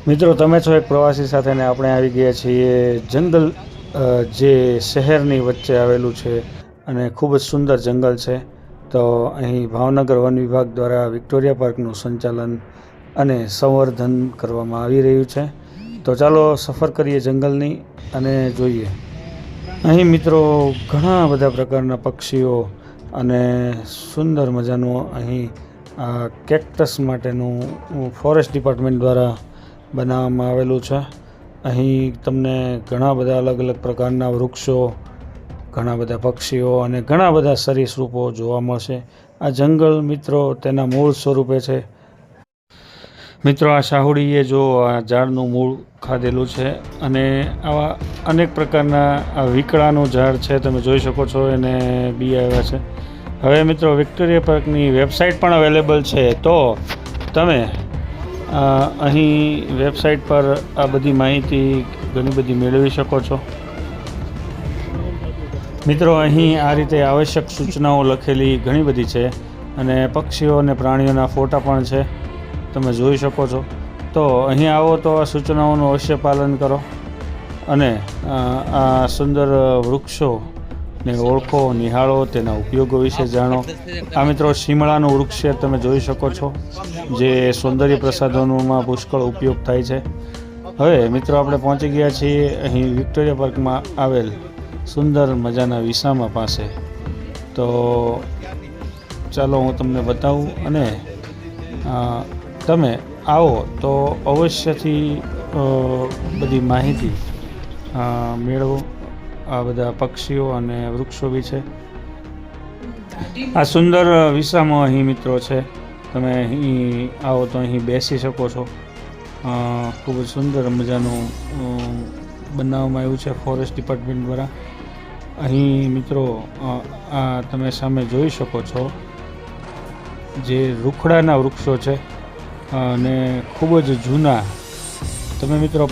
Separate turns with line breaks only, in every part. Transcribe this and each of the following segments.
મિત્રો તમે છો એક પ્રવાસી સાથે ને આપણે આવી ગયા છીએ જંગલ જે શહેરની વચ્ચે આવેલું છે અને ખૂબ જ સુંદર જંગલ છે. તો અહીં ભાવનગર વન વિભાગ દ્વારા વિક્ટોરિયા પાર્કનું સંચાલન અને સંવર્ધન કરવામાં આવી રહ્યું છે. તો ચાલો સફર કરીએ જંગલની અને જોઈએ. અહીં મિત્રો ઘણા બધા પ્રકારના પક્ષીઓ અને સુંદર મજાનું અહીં કેક્ટસ માટેનું ફોરેસ્ટ ડિપાર્ટમેન્ટ દ્વારા બનાવવામાં આવેલું છે. અહીં તમને ઘણા બધા અલગ અલગ પ્રકારના વૃક્ષો, ઘણા બધા પક્ષીઓ અને ઘણા બધા સરીસૃપો જોવા મળશે. આ જંગલ મિત્રો તેના મૂળ સ્વરૂપે છે. મિત્રો આ શાહુડીએ જો આ ઝાડનું મૂળ ખાધેલું છે અને આવા અનેક પ્રકારના આ વીકળાનું ઝાડ છે, તમે જોઈ શકો છો એને બી આવ્યા છે. હવે મિત્રો વિક્ટોરિયા પાર્કની વેબસાઇટ પણ અવેલેબલ છે, તો તમે અહીં વેબસાઇટ પર આ બધી માહિતી ઘણી બધી મેળવી શકો છો. મિત્રો અહીં આ રીતે આવશ્યક સૂચનાઓ લખેલી ઘણી બધી છે અને પક્ષીઓ અને પ્રાણીઓના ફોટા પણ છે, તમે જોઈ શકો છો. તો અહીં આવો તો આ સૂચનાઓનું અવશ્ય પાલન કરો અને આ સુંદર વૃક્ષો ને ઓળખો, નિહાળો, તેના ઉપયોગો વિશે જાણો. આ મિત્રો શિમળાનું વૃક્ષ છે, તમે જોઈ શકો છો, જે સૌંદર્ય પ્રસાધનોમાં પુષ્કળ ઉપયોગ થાય છે. હવે મિત્રો આપણે પહોંચી ગયા છીએ અહીં વિક્ટોરિયા પાર્કમાં આવેલ સુંદર મજાના વિસામા પાસે. તો ચાલો હું તમને બતાવું અને તમે આવો તો અવશ્યથી બધી માહિતી મેળવો. આ બધા પક્ષીઓ અને વૃક્ષો બી છે. આ સુંદર વિસામો અહીં મિત્રો છે, તમે અહીં આવો તો અહીં બેસી શકો છો. ખૂબ જ સુંદર મજાનું બનાવવામાં આવ્યું છે ફોરેસ્ટ ડિપાર્ટમેન્ટ દ્વારા. અહીં મિત્રો આ તમે સામે જોઈ શકો છો જે રૂખડાના વૃક્ષો છે અને ખૂબ જ જૂના. તમે મિત્રો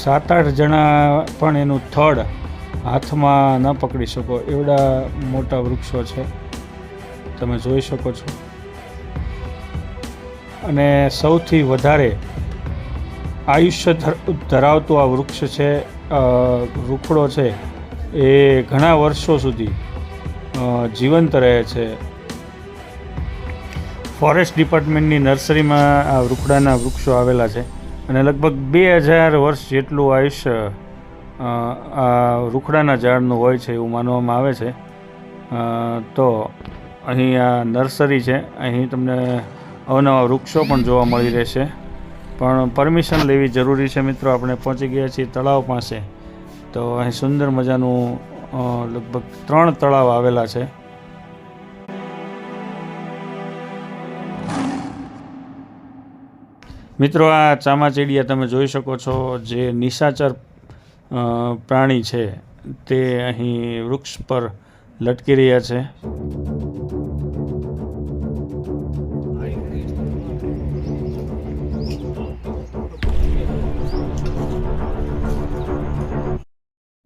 7-8 જણા પણ એનું થડ હાથમાં ન પકડી શકો એવડા મોટા વૃક્ષો છે, તમે જોઈ શકો છો. અને સૌથી વધારે આયુષ્ય ધરાવતું આ વૃક્ષ છે, રૂખડો છે, એ ઘણા વર્ષો સુધી જીવંત રહે છે. ફોરેસ્ટ ડિપાર્ટમેન્ટની નર્સરીમાં આ રૂખડાના વૃક્ષો આવેલા છે અને લગભગ 2000 વર્ષ જેટલું આયુષ્ય આ રૂખડાના ઝાડનું હોય છે એવું માનવામાં આવે છે. તો અહીં આ નર્સરી છે, અહીં તમને અવનવા વૃક્ષો પણ જોવા મળી રહેશે, પણ પરમિશન લેવી જરૂરી છે. મિત્રો આપણે પહોંચી ગયા છીએ તળાવ પાસે. તો અહીં સુંદર મજાનું લગભગ 3 તળાવ આવેલા છે. મિત્રો આ ચામાચીડિયા તમે જોઈ શકો છો, જે નિશાચર પ્રાણી છે, તે અહીં વૃક્ષ પર લટકી રહ્યા છે.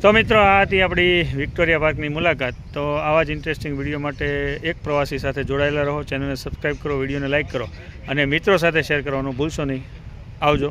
તો મિત્રો આ હતી આપણી વિક્ટોરિયા પાર્કની મુલાકાત. તો આવા જ ઇન્ટરેસ્ટિંગ વિડીયો માટે એક પ્રવાસી સાથે જોડાયેલા રહો. ચેનલને સબસ્ક્રાઈબ કરો, વિડીયોને લાઇક કરો અને મિત્રો સાથે શેર કરવાનું ભૂલશો નહીં. આવજો.